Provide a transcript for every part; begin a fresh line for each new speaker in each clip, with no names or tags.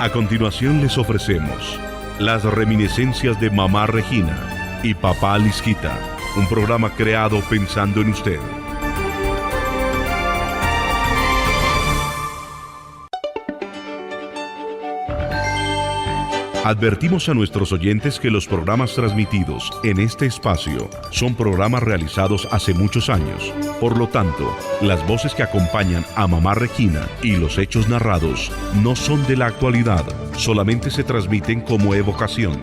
A continuación les ofrecemos las reminiscencias de Mamá Regina y Papá Lisquita, un programa creado pensando en usted. Advertimos a nuestros oyentes que los programas transmitidos en este espacio son programas realizados hace muchos años. Por lo tanto, las voces que acompañan a Mamá Regina y los hechos narrados no son de la actualidad, solamente se transmiten como evocación.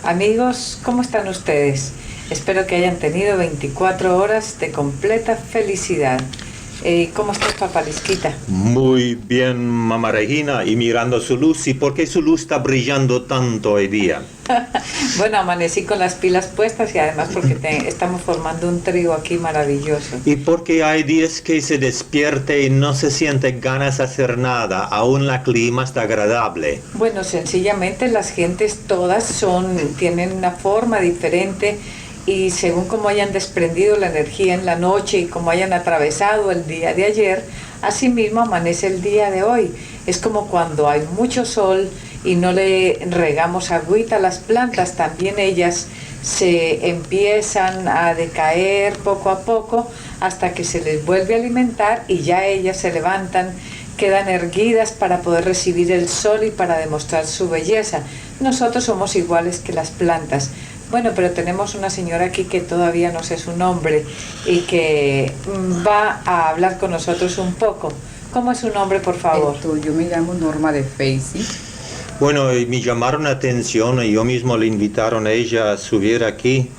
Amigos, ¿cómo están ustedes? Espero que hayan tenido 24 horas de completa felicidad. ¿Cómo estás, Papá Lisquita?
Muy bien, Mamá Regina, y mirando su luz. ¿Y por qué su luz está brillando tanto hoy día?
Bueno, amanecí con las pilas puestas y además porque estamos formando un trío aquí maravilloso.
¿Y porque hay días que se despierte y no se siente ganas de hacer nada? Aún la clima está agradable.
Bueno, sencillamente las gentes todas tienen una forma diferente. Y según cómo hayan desprendido la energía en la noche y cómo hayan atravesado el día de ayer, así mismo amanece el día de hoy. Es como cuando hay mucho sol y no le regamos agüita a las plantas, también ellas se empiezan a decaer poco a poco hasta que se les vuelve a alimentar y ya ellas se levantan, quedan erguidas para poder recibir el sol y para demostrar su belleza. Nosotros somos iguales que las plantas. Bueno, pero tenemos una señora aquí que todavía no sé su nombre y que va a hablar con nosotros un poco. ¿Cómo es su nombre, por favor?
Yo me llamo Norma de Faisy.
Bueno, me llamaron la atención y yo mismo le invitaron a ella a subir aquí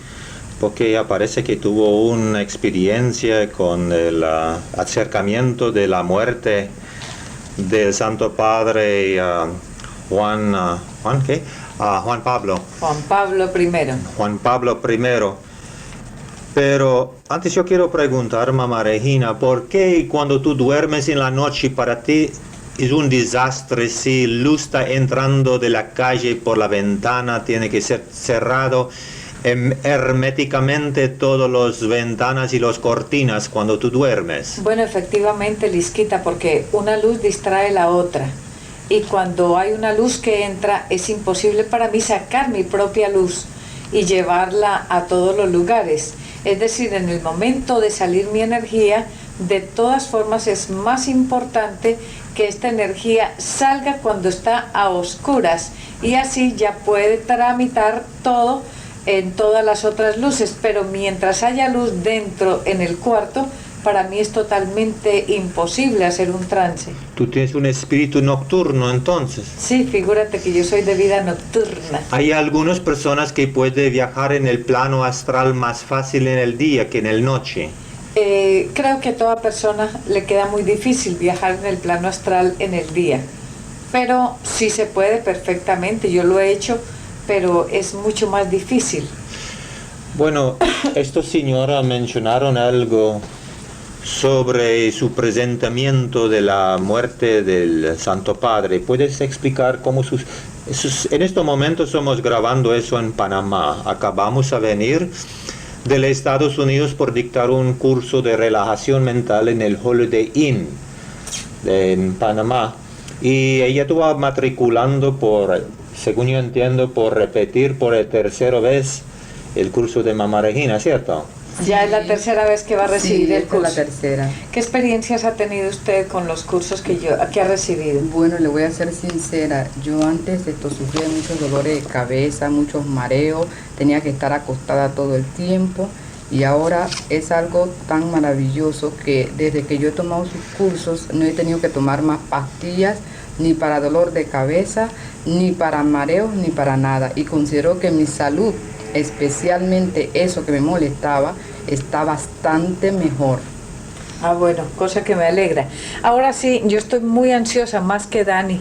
porque ella parece que tuvo una experiencia con el acercamiento de la muerte del Santo Padre Juan Pablo.
Juan Pablo I.
Juan Pablo I. Pero antes yo quiero preguntar, Mamá Regina, ¿por qué cuando tú duermes en la noche para ti es un desastre si luz está entrando de la calle por la ventana, tiene que ser cerrado herméticamente todas las ventanas y las cortinas cuando tú duermes?
Bueno, efectivamente, Lisquita, porque una luz distrae la otra. Y cuando hay una luz que entra, es imposible para mí sacar mi propia luz y llevarla a todos los lugares. Es decir, en el momento de salir mi energía, de todas formas es más importante que esta energía salga cuando está a oscuras y así ya puede tramitar todo en todas las otras luces. Pero mientras haya luz dentro en el cuarto, para mí es totalmente imposible hacer un trance.
¿Tú tienes un espíritu nocturno entonces?
Sí, figúrate que yo soy de vida nocturna.
Hay algunas personas que pueden viajar en el plano astral más fácil en el día que en el noche.
Creo que a toda persona le queda muy difícil viajar en el plano astral en el día. Pero sí se puede perfectamente, yo lo he hecho, pero es mucho más difícil.
Bueno, estos señoras mencionaron algo sobre su presentamiento de la muerte del Santo Padre. ¿Puedes explicar cómo en estos momentos estamos grabando eso en Panamá? Acabamos de venir de los Estados Unidos por dictar un curso de relajación mental en el Holiday Inn en Panamá. Y ella estuvo matriculando según yo entiendo, por repetir por la tercera vez el curso de Mamá Regina, ¿cierto?
Ya es la tercera vez que va a recibir el curso.
Sí, es la tercera.
¿Qué experiencias ha tenido usted con los cursos que ha recibido?
Bueno, le voy a ser sincera. Yo antes sufría muchos dolores de cabeza, muchos mareos, tenía que estar acostada todo el tiempo y ahora es algo tan maravilloso que desde que yo he tomado sus cursos no he tenido que tomar más pastillas ni para dolor de cabeza, ni para mareos, ni para nada. Y considero que mi salud, especialmente eso que me molestaba, está bastante mejor.
Ah, bueno, cosa que me alegra. Ahora sí, yo estoy muy ansiosa, más que Dani,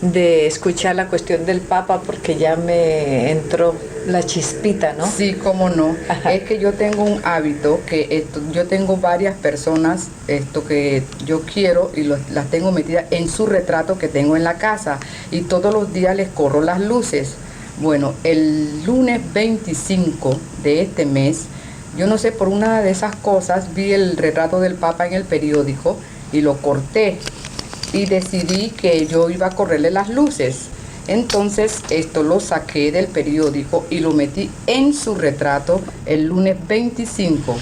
de escuchar la cuestión del Papa, porque ya me entró la chispita, ¿no?
Sí, cómo no. Ajá. Es que yo tengo un hábito que yo tengo varias personas que yo quiero y las tengo metidas en su retrato que tengo en la casa y todos los días les corro las luces. Bueno, el lunes 25 de este mes, yo no sé, por una de esas cosas vi el retrato del Papa en el periódico y lo corté y decidí que yo iba a correrle las luces. Entonces esto lo saqué del periódico y lo metí en su retrato el lunes 25.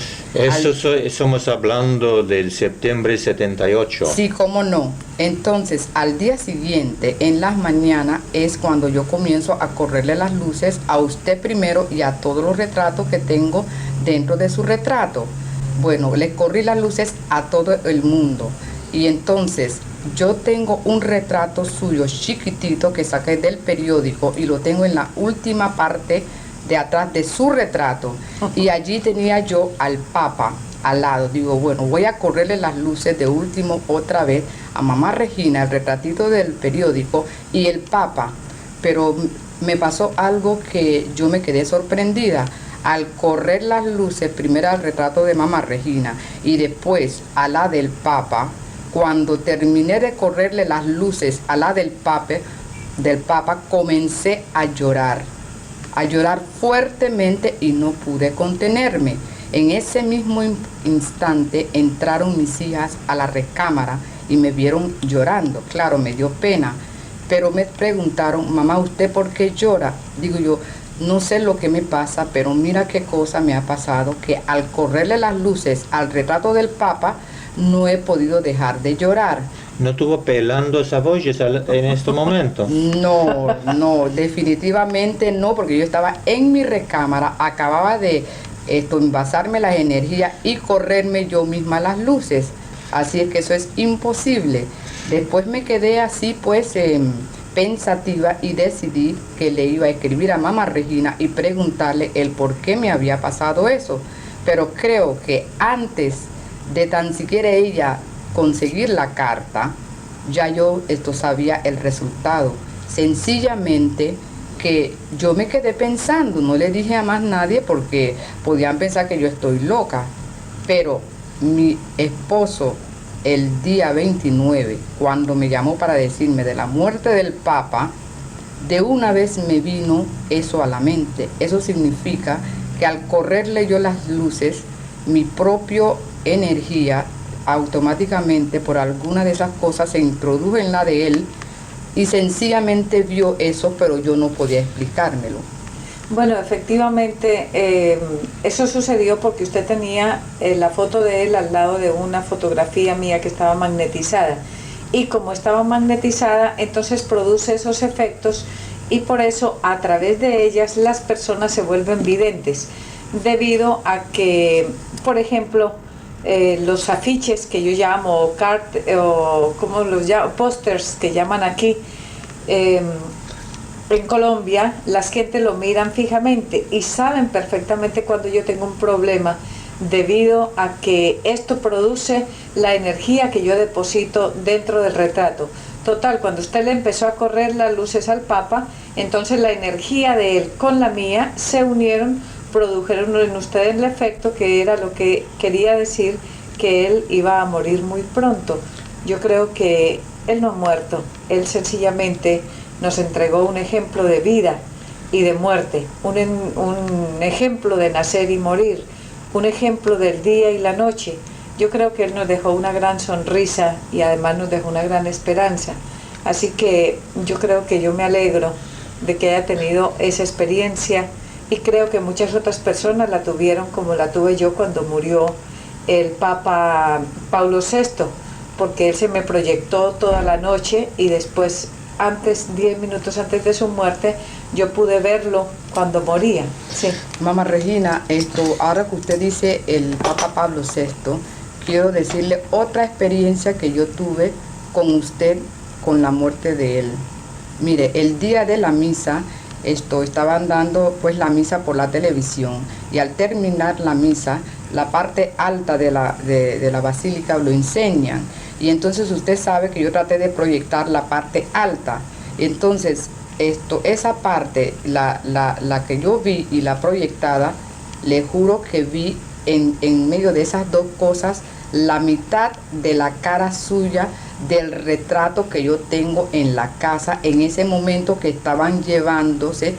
Somos hablando del septiembre 78.
Sí, cómo no. Entonces al día siguiente, en las mañanas, es cuando yo comienzo a correrle las luces a usted primero y a todos los retratos que tengo dentro de su retrato. Bueno, le corrí las luces a todo el mundo. Y entonces yo tengo un retrato suyo chiquitito que saqué del periódico y lo tengo en la última parte de atrás de su retrato. Y allí tenía yo al Papa al lado. Digo, bueno, voy a correrle las luces de último otra vez a mamá Regina, el retratito del periódico y el Papa. Pero me pasó algo que yo me quedé sorprendida. Al correr las luces, primero al retrato de mamá Regina y después a la del Papa, cuando terminé de correrle las luces a la del Papa, comencé a llorar fuertemente y no pude contenerme. En ese mismo instante entraron mis hijas a la recámara y me vieron llorando. Claro, me dio pena, pero me preguntaron, mamá, ¿usted por qué llora? Digo yo, no sé lo que me pasa, pero mira qué cosa me ha pasado, que al correrle las luces al retrato del Papa, no he podido dejar de llorar.
¿No estuvo pelando esa voz en este momento?
No, definitivamente no, porque yo estaba en mi recámara, acababa de envasarme las energías y correrme yo misma las luces. Así es que eso es imposible. Después me quedé así pues pensativa y decidí que le iba a escribir a mamá Regina y preguntarle el por qué me había pasado eso. Pero creo que antes de tan siquiera ella conseguir la carta, ya yo sabía el resultado. Sencillamente que yo me quedé pensando, no le dije a más nadie porque podían pensar que yo estoy loca. Pero mi esposo, el día 29, cuando me llamó para decirme de la muerte del Papa, de una vez me vino eso a la mente. Eso significa que al correrle yo las luces, mi propia energía automáticamente por alguna de esas cosas se introdujo en la de él y sencillamente vio eso, pero yo no podía explicármelo.
Bueno, efectivamente, eso sucedió porque usted tenía la foto de él al lado de una fotografía mía que estaba magnetizada. Y como estaba magnetizada, entonces produce esos efectos y por eso a través de ellas las personas se vuelven videntes. Debido a que, por ejemplo, los afiches que yo llamo, o como los llamo, pósters que llaman aquí, en Colombia, las gente lo miran fijamente y saben perfectamente cuando yo tengo un problema debido a que esto produce la energía que yo deposito dentro del retrato. Total, cuando usted le empezó a correr las luces al Papa, entonces la energía de él con la mía se unieron, produjeron en ustedes el efecto que era lo que quería decir que él iba a morir muy pronto. Yo creo que él no ha muerto, él sencillamente nos entregó un ejemplo de vida y de muerte, un ejemplo de nacer y morir, un ejemplo del día y la noche. Yo creo que él nos dejó una gran sonrisa y además nos dejó una gran esperanza. Así que yo creo que yo me alegro de que haya tenido esa experiencia y creo que muchas otras personas la tuvieron como la tuve yo cuando murió el Papa Pablo VI, porque él se me proyectó toda la noche y después, 10 minutos antes de su muerte, yo pude verlo cuando moría. Sí.
Mamá Regina, ahora que usted dice el Papa Pablo VI, quiero decirle otra experiencia que yo tuve con usted con la muerte de él. Mire, el día de la misa, estaban dando pues la misa por la televisión y al terminar la misa, la parte alta de la basílica lo enseñan. Y entonces usted sabe que yo traté de proyectar la parte alta. Entonces, esa parte, la que yo vi y la proyectada, le juro que vi en medio de esas dos cosas la mitad de la cara suya del retrato que yo tengo en la casa en ese momento que estaban llevándose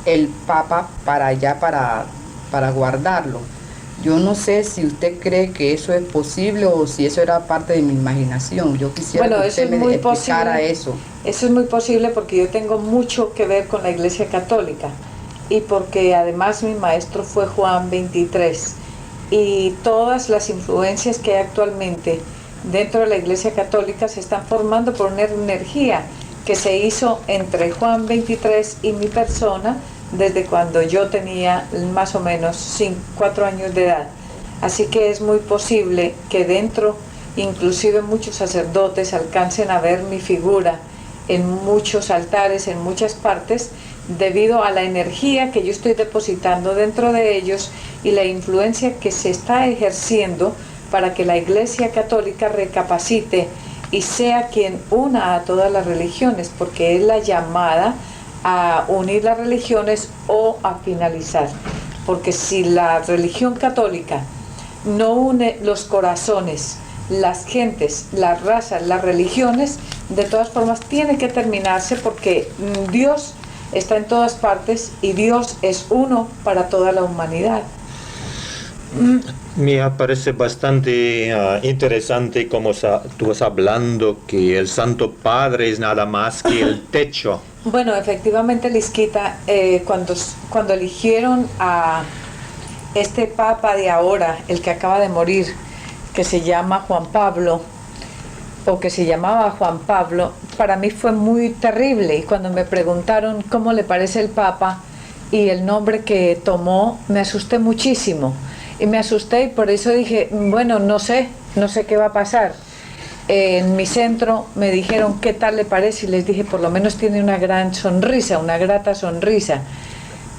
el Papa para allá para guardarlo. Yo no sé si usted cree que eso es posible o si eso era parte de mi imaginación. Yo quisiera que usted me explicara eso.
Eso es muy posible porque yo tengo mucho que ver con la Iglesia Católica y porque además mi maestro fue Juan 23 y todas las influencias que hay actualmente dentro de la Iglesia Católica se están formando por una energía que se hizo entre Juan 23 y mi persona desde cuando yo tenía más o menos 4 años de edad. Así que es muy posible que dentro, inclusive muchos sacerdotes alcancen a ver mi figura en muchos altares, en muchas partes, debido a la energía que yo estoy depositando dentro de ellos y la influencia que se está ejerciendo para que la Iglesia Católica recapacite y sea quien una a todas las religiones, porque es la llamada a unir las religiones o a finalizar. Porque si la religión católica no une los corazones, las gentes, las razas, las religiones, de todas formas tiene que terminarse porque Dios está en todas partes y Dios es uno para toda la humanidad.
Me parece bastante interesante como tú vas hablando que el Santo Padre es nada más que el techo.
Bueno, efectivamente, Lisquita, cuando eligieron a este Papa de ahora, el que acaba de morir, que se llama Juan Pablo, o que se llamaba Juan Pablo, para mí fue muy terrible. Y cuando me preguntaron cómo le parece el Papa y el nombre que tomó, me asusté muchísimo. Y me asusté y por eso dije, bueno, no sé qué va a pasar. En mi centro me dijeron qué tal le parece y les dije, por lo menos tiene una gran sonrisa, una grata sonrisa.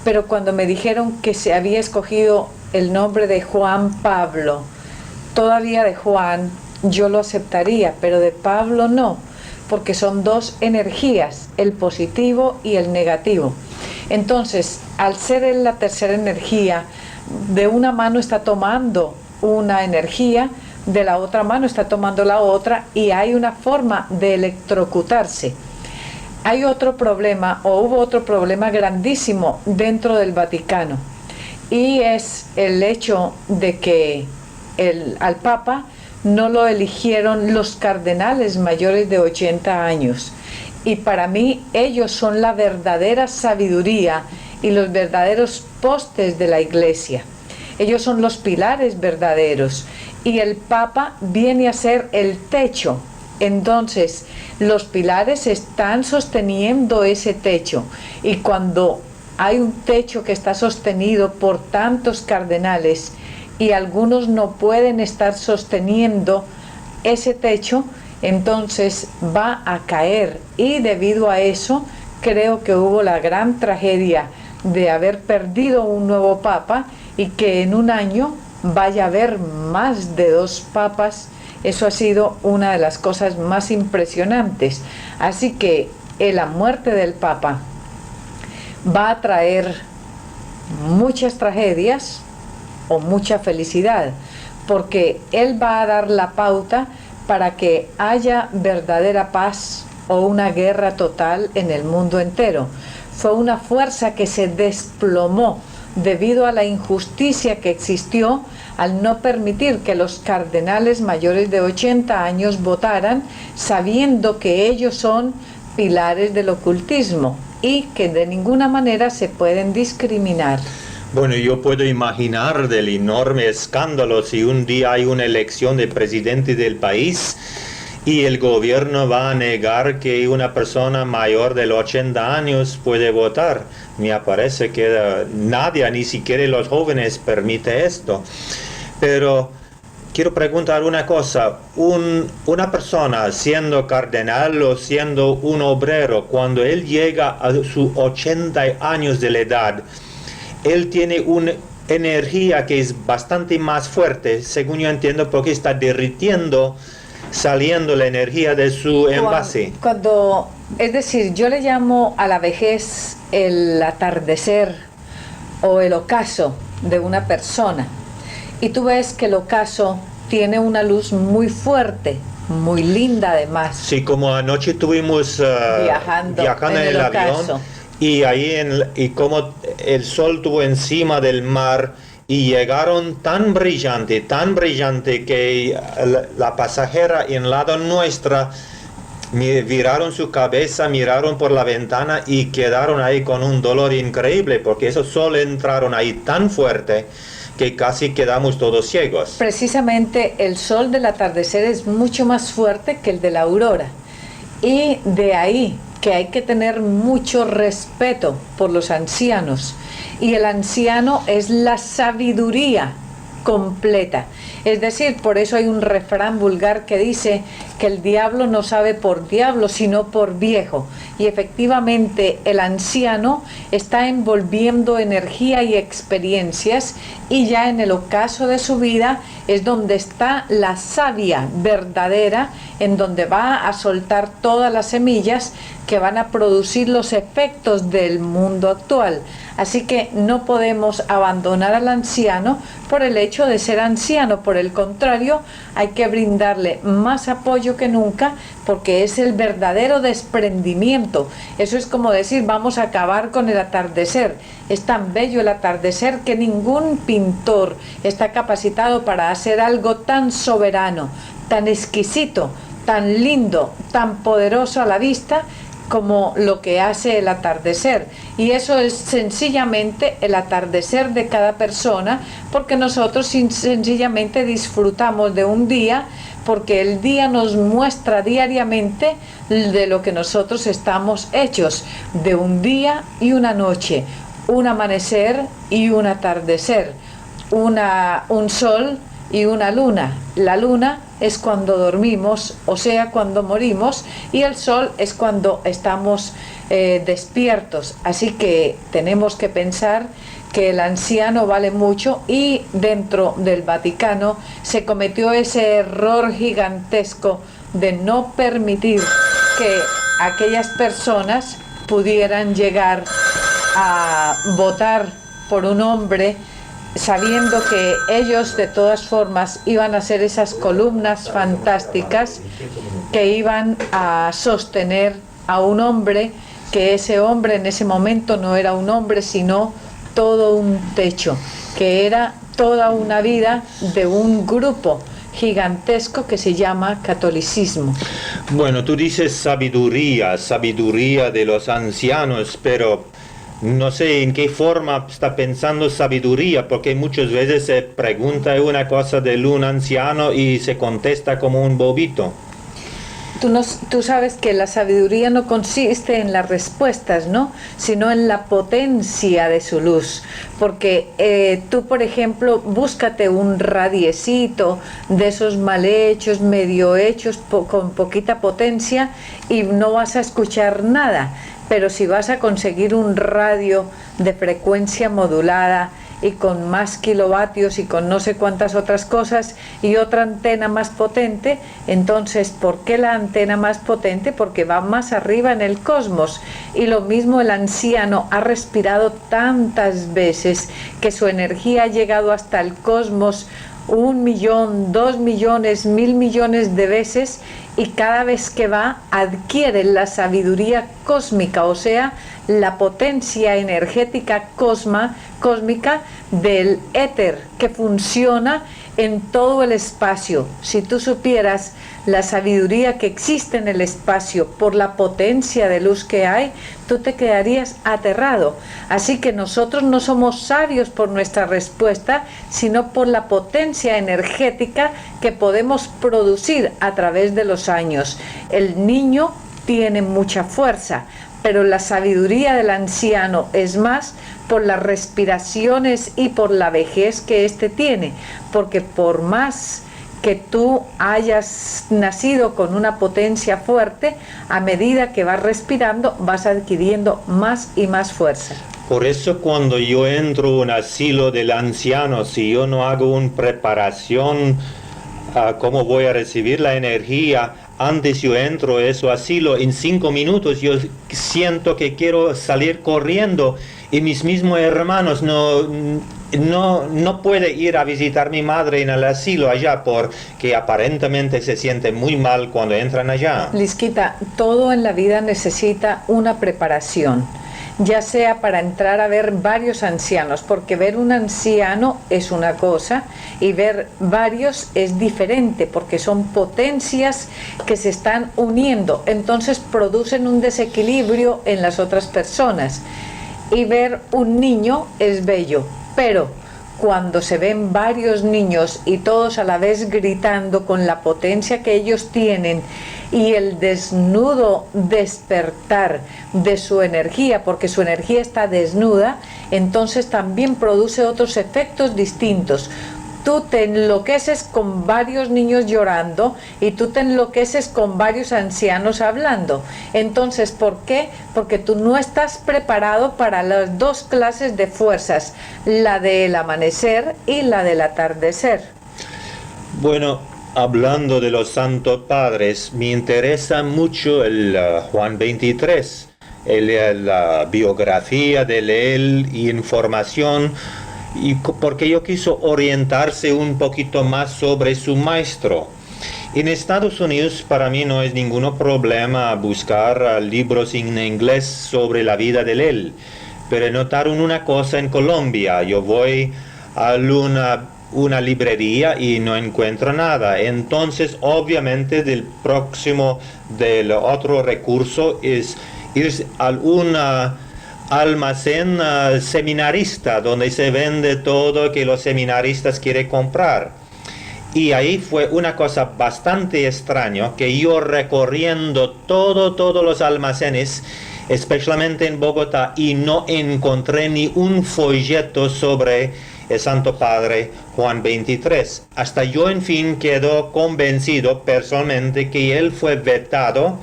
Pero cuando me dijeron que se había escogido el nombre de Juan Pablo, todavía de Juan yo lo aceptaría, pero de Pablo no, porque son dos energías, el positivo y el negativo. Entonces, al ser él la tercera energía, de una mano está tomando una energía, de la otra mano está tomando la otra y hay una forma de electrocutarse. Hay otro problema, o hubo otro problema grandísimo dentro del Vaticano, y es el hecho de que al Papa no lo eligieron los cardenales mayores de 80 años. Y para mí ellos son la verdadera sabiduría y los verdaderos postes de la Iglesia. Ellos son los pilares verdaderos y el Papa viene a ser el techo. Entonces los pilares están sosteniendo ese techo, y cuando hay un techo que está sostenido por tantos cardenales y algunos no pueden estar sosteniendo ese techo, entonces va a caer. Y debido a eso creo que hubo la gran tragedia de haber perdido un nuevo papa y que en un año vaya a haber más de 2 papas. Eso ha sido una de las cosas más impresionantes. Así que la muerte del papa va a traer muchas tragedias o mucha felicidad, porque él va a dar la pauta para que haya verdadera paz o una guerra total en el mundo entero. Fue una fuerza que se desplomó debido a la injusticia que existió al no permitir que los cardenales mayores de 80 años votaran, sabiendo que ellos son pilares del ocultismo y que de ninguna manera se pueden discriminar.
Bueno, yo puedo imaginar del enorme escándalo si un día hay una elección de presidente del país y el gobierno va a negar que una persona mayor de 80 años puede votar. Me parece que nadie, ni siquiera los jóvenes, permite esto. Pero quiero preguntar una cosa. Una persona siendo cardenal o siendo un obrero, cuando él llega a sus 80 años de la edad, él tiene una energía que es bastante más fuerte, según yo entiendo, porque está derritiendo, saliendo la energía de su envase.
Es decir, yo le llamo a la vejez el atardecer o el ocaso de una persona. Y tú ves que el ocaso tiene una luz muy fuerte, muy linda además.
Sí, como anoche estuvimos viajando en el avión. Y ahí y como el sol estuvo encima del mar y llegaron tan brillante que la pasajera en lado nuestra viraron su cabeza, miraron por la ventana y quedaron ahí con un dolor increíble, porque esos sol entraron ahí tan fuerte que casi quedamos todos ciegos.
Precisamente el sol del atardecer es mucho más fuerte que el de la aurora. Y de ahí que hay que tener mucho respeto por los ancianos. Y el anciano es la sabiduría completa. Es decir, por eso hay un refrán vulgar que dice que el diablo no sabe por diablo, sino por viejo. Y efectivamente el anciano está envolviendo energía y experiencias, y ya en el ocaso de su vida es donde está la savia verdadera, en donde va a soltar todas las semillas que van a producir los efectos del mundo actual. Así que no podemos abandonar al anciano por el hecho de ser anciano. Por el contrario, hay que brindarle más apoyo que nunca, porque es el verdadero desprendimiento. Eso es como decir, vamos a acabar con el atardecer. Es tan bello el atardecer que ningún pintor está capacitado para hacer algo tan soberano, tan exquisito, tan lindo, tan poderoso a la vista como lo que hace el atardecer. Y eso es sencillamente el atardecer de cada persona, porque nosotros sencillamente disfrutamos de un día, porque el día nos muestra diariamente de lo que nosotros estamos hechos, de un día y una noche, un amanecer y un atardecer, un sol y una luna. La luna es cuando dormimos, o sea, cuando morimos, y el sol es cuando estamos despiertos. Así que tenemos que pensar que el anciano vale mucho, y dentro del Vaticano se cometió ese error gigantesco de no permitir que aquellas personas pudieran llegar a votar por un hombre, sabiendo que ellos de todas formas iban a ser esas columnas fantásticas que iban a sostener a un hombre, que ese hombre en ese momento no era un hombre, sino todo un techo, que era toda una vida de un grupo gigantesco que se llama catolicismo.
Bueno, tú dices sabiduría de los ancianos, pero no sé en qué forma está pensando sabiduría, porque muchas veces se pregunta una cosa de un anciano y se contesta como un bobito.
Tú sabes que la sabiduría no consiste en las respuestas, ¿no? Sino en la potencia de su luz. Porque tú, por ejemplo, búscate un radiecito de esos mal hechos, medio hechos, con poquita potencia, y no vas a escuchar nada. Pero si vas a conseguir un radio de frecuencia modulada y con más kilovatios y con no sé cuántas otras cosas y otra antena más potente, entonces, ¿por qué la antena más potente? Porque va más arriba en el cosmos. Y lo mismo el anciano ha respirado tantas veces que su energía ha llegado hasta el cosmos 1 millón, 2 millones, 1000 millones de veces, y cada vez que va adquiere la sabiduría cósmica, o sea, la potencia energética cósmica del éter, que funciona en todo el espacio. Si tú supieras la sabiduría que existe en el espacio por la potencia de luz que hay, tú te quedarías aterrado. Así que nosotros no somos sabios por nuestra respuesta, sino por la potencia energética que podemos producir a través de los años. El niño tiene mucha fuerza, pero la sabiduría del anciano es más por las respiraciones y por la vejez que éste tiene, porque por más que tú hayas nacido con una potencia fuerte, a medida que vas respirando vas adquiriendo más y más fuerza.
Por eso cuando yo entro a un asilo del anciano, si yo no hago una preparación a cómo voy a recibir la energía, antes yo entro a ese asilo, en 5 minutos yo siento que quiero salir corriendo, y mis mismos hermanos no puede ir a visitar a mi madre en el asilo allá, porque aparentemente se siente muy mal cuando entran allá.
Lisquita, todo en la vida necesita una preparación. ya sea para entrar a ver varios ancianos, porque ver un anciano es una cosa y ver varios es diferente, porque son potencias que se están uniendo, entonces producen un desequilibrio en las otras personas. Y ver un niño es bello, pero cuando se ven varios niños y todos a la vez gritando con la potencia que ellos tienen y el desnudo despertar de su energía, porque su energía está desnuda, entonces también produce otros efectos distintos. Tú te enloqueces con varios niños llorando y tú te enloqueces con varios ancianos hablando. Entonces, ¿por qué? Porque tú no estás preparado para las dos clases de fuerzas, la del amanecer y la del atardecer.
Bueno, hablando de los Santos Padres, me interesa mucho el Juan 23, la biografía de él y información, y porque yo quiso orientarse un poquito más sobre su maestro. En Estados Unidos para mí no es ningún problema buscar libros en inglés sobre la vida de él, pero notaron una cosa en Colombia: yo voy a una librería y no encuentro nada. Entonces obviamente del otro recurso es ir a una almacén seminarista donde se vende todo que los seminaristas quieren comprar. Y ahí fue una cosa bastante extraña, que yo recorriendo todos los almacenes, especialmente en Bogotá, y no encontré ni un folleto sobre el Santo Padre Juan 23. Hasta yo en fin quedo convencido personalmente que él fue vetado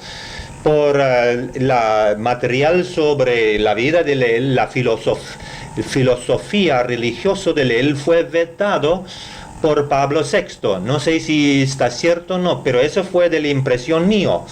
por la material sobre la vida de él, la filosofía religiosa de él fue vetado por Pablo VI. No sé si está cierto o no, pero eso fue de la impresión mío.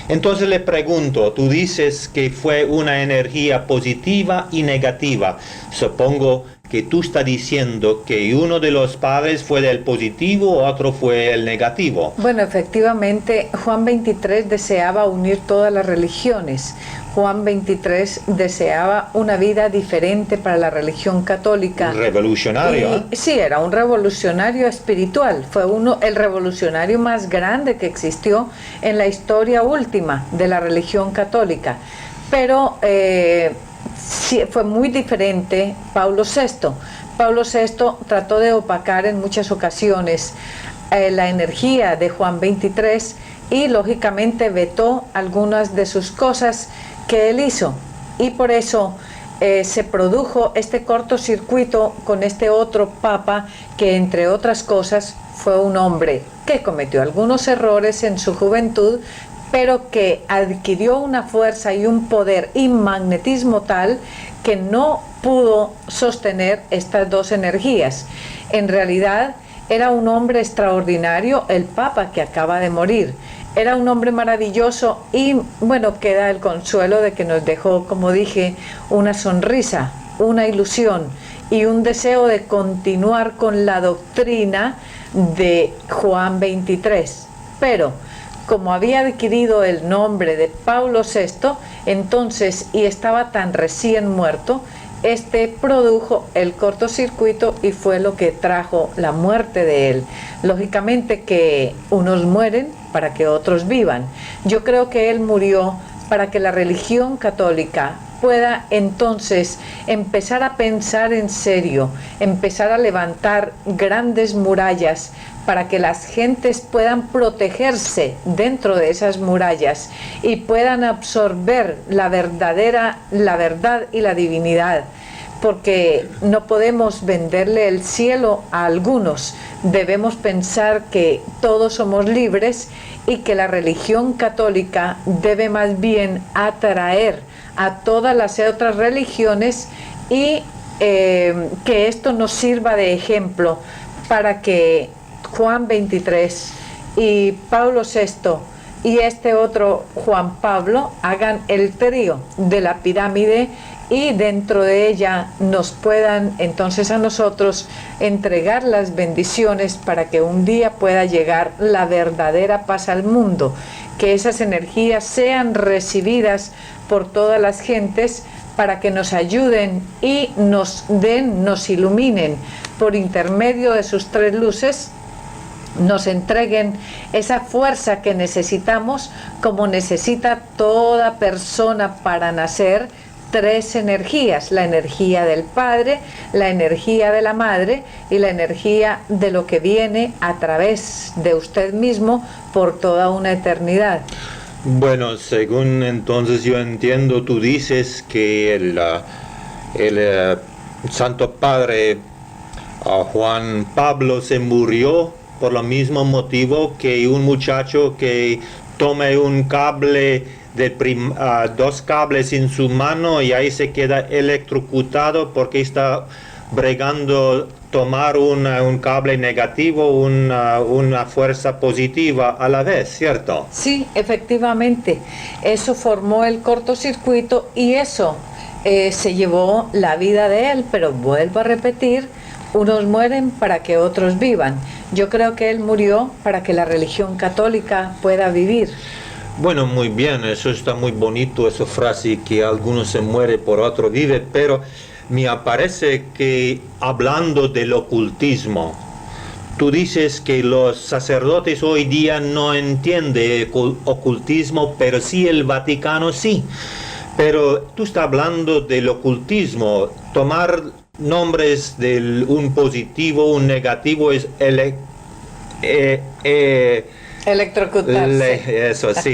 Entonces le pregunto, tú dices que fue una energía positiva y negativa. Supongo que tú estás diciendo que uno de los padres fue del positivo, otro fue el negativo.
Bueno, efectivamente, Juan 23 deseaba unir todas las religiones. Juan 23 deseaba una vida diferente para la religión católica.
Un revolucionario.
Sí, era un revolucionario espiritual. Fue el revolucionario más grande que existió en la historia última de la religión católica. Pero sí, fue muy diferente Pablo VI. Pablo VI trató de opacar en muchas ocasiones la energía de Juan 23 y lógicamente vetó algunas de sus cosas que él hizo, y por eso se produjo este cortocircuito con este otro papa que, entre otras cosas, fue un hombre que cometió algunos errores en su juventud, pero que adquirió una fuerza y un poder y magnetismo tal que no pudo sostener estas dos energías. En realidad era un hombre extraordinario, el papa que acaba de morir. Era un hombre maravilloso y bueno, queda el consuelo de que nos dejó, como dije, una sonrisa, una ilusión y un deseo de continuar con la doctrina de Juan 23. Pero como había adquirido el nombre de Pablo VI, entonces, y estaba tan recién muerto, produjo el cortocircuito y fue lo que trajo la muerte de él. Lógicamente que unos mueren para que otros vivan. Yo creo que él murió para que la religión católica pueda entonces empezar a pensar en serio, empezar a levantar grandes murallas para que las gentes puedan protegerse dentro de esas murallas y puedan absorber la verdad y la divinidad, porque no podemos venderle el cielo a algunos. Debemos pensar que todos somos libres y que la religión católica debe más bien atraer a todas las otras religiones y que esto nos sirva de ejemplo para que Juan 23 y Pablo VI y este otro Juan Pablo hagan el trío de la pirámide y dentro de ella nos puedan entonces a nosotros entregar las bendiciones para que un día pueda llegar la verdadera paz al mundo, que esas energías sean recibidas por todas las gentes para que nos ayuden y nos den, nos iluminen por intermedio de sus tres luces, nos entreguen esa fuerza que necesitamos, como necesita toda persona para nacer. Tres energías: la energía del Padre, la energía de la Madre y la energía de lo que viene a través de usted mismo por toda una eternidad.
Bueno, según entonces yo entiendo, tú dices que el Santo Padre Juan Pablo se murió por lo mismo motivo que un muchacho que tome un cable dos cables en su mano y ahí se queda electrocutado porque está bregando tomar un cable negativo, una fuerza positiva a la vez, ¿cierto?
Sí, efectivamente, eso formó el cortocircuito y eso se llevó la vida de él, pero vuelvo a repetir, unos mueren para que otros vivan. Yo creo que él murió para que la religión católica pueda vivir.
Bueno, muy bien, eso está muy bonito, esa frase que algunos se muere por otro vive, pero me parece que hablando del ocultismo, tú dices que los sacerdotes hoy día no entienden ocultismo, pero sí el Vaticano sí. Pero tú estás hablando del ocultismo, tomar nombres de un positivo, un negativo es
electrocutarse.
Eso sí.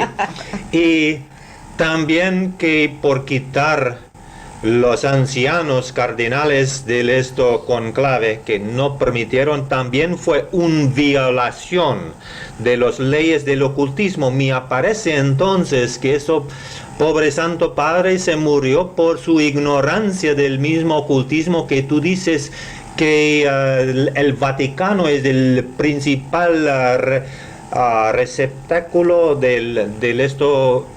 Y también que por quitar los ancianos cardenales del esto conclave que no permitieron, también fue una violación de las leyes del ocultismo. Me parece entonces que eso pobre Santo Padre se murió por su ignorancia del mismo ocultismo que tú dices que el Vaticano es el principal receptáculo del esto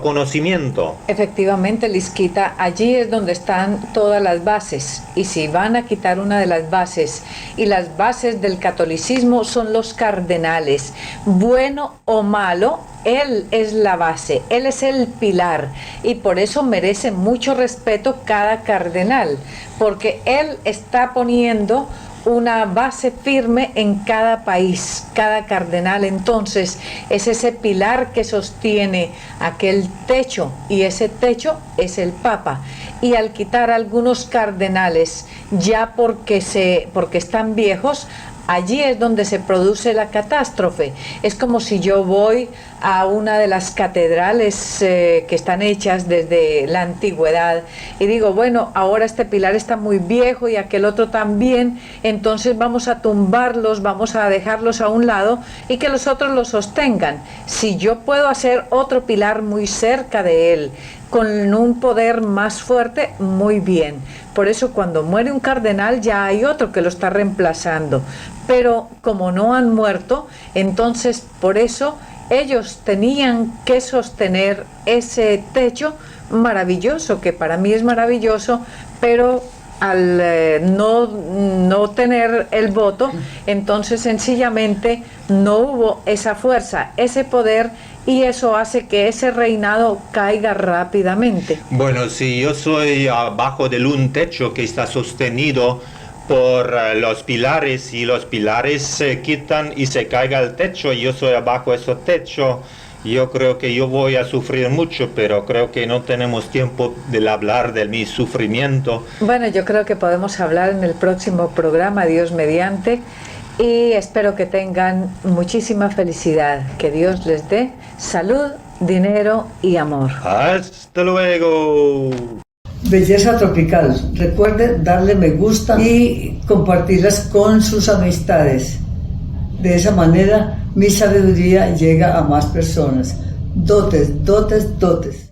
conocimiento.
Efectivamente, Lisquita, allí es donde están todas las bases, y si van a quitar una de las bases, y las bases del catolicismo son los cardenales, bueno o malo, él es la base, él es el pilar, y por eso merece mucho respeto cada cardenal, porque él está poniendo una base firme en cada país. Cada cardenal entonces es ese pilar que sostiene aquel techo, y ese techo es el Papa. Y al quitar algunos cardenales ya porque están viejos, allí es donde se produce la catástrofe. Es como si yo voy a una de las catedrales que están hechas desde la antigüedad y digo, bueno, ahora este pilar está muy viejo y aquel otro también, entonces vamos a tumbarlos, vamos a dejarlos a un lado y que los otros los sostengan. Si yo puedo hacer otro pilar muy cerca de él, con un poder más fuerte, muy bien. Por eso cuando muere un cardenal ya hay otro que lo está reemplazando. Pero como no han muerto, entonces por eso ellos tenían que sostener ese techo maravilloso, que para mí es maravilloso, pero al no tener el voto, entonces sencillamente no hubo esa fuerza, ese poder, y eso hace que ese reinado caiga rápidamente.
Bueno, si yo soy abajo de un techo que está sostenido por los pilares y los pilares se quitan y se caiga el techo y yo soy abajo de ese techo, yo creo que yo voy a sufrir mucho, pero creo que no tenemos tiempo de hablar de mi sufrimiento.
Bueno, yo creo que podemos hablar en el próximo programa, Dios mediante, y espero que tengan muchísima felicidad, que Dios les dé salud, dinero y amor.
Hasta luego.
Belleza Tropical. Recuerde darle me gusta y compartirlas con sus amistades. De esa manera mi sabiduría llega a más personas. Dotes, dotes, dotes.